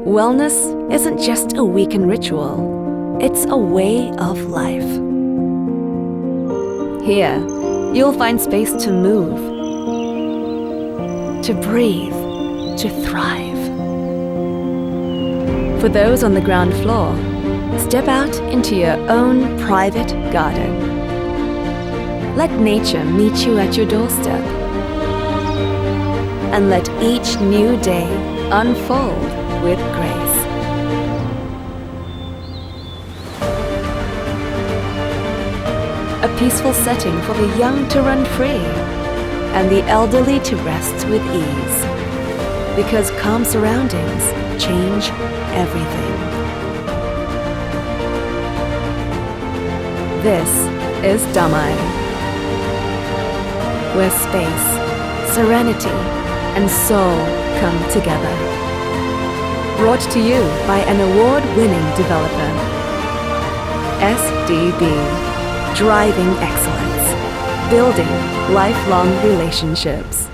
Wellness isn't just a weekend ritual, it's a way of life. Here, you'll find space to move, to breathe, to thrive. For those on the ground floor, step out into your own private garden. Let nature meet you at your doorstep. And let each new day unfold with grace. A peaceful setting for the young to run free and the elderly to rest with ease. Because calm surroundings change everything. This is DaMai, where space, serenity, and soul come together. Brought to you by an award-winning developer. SDB, driving excellence, building lifelong relationships.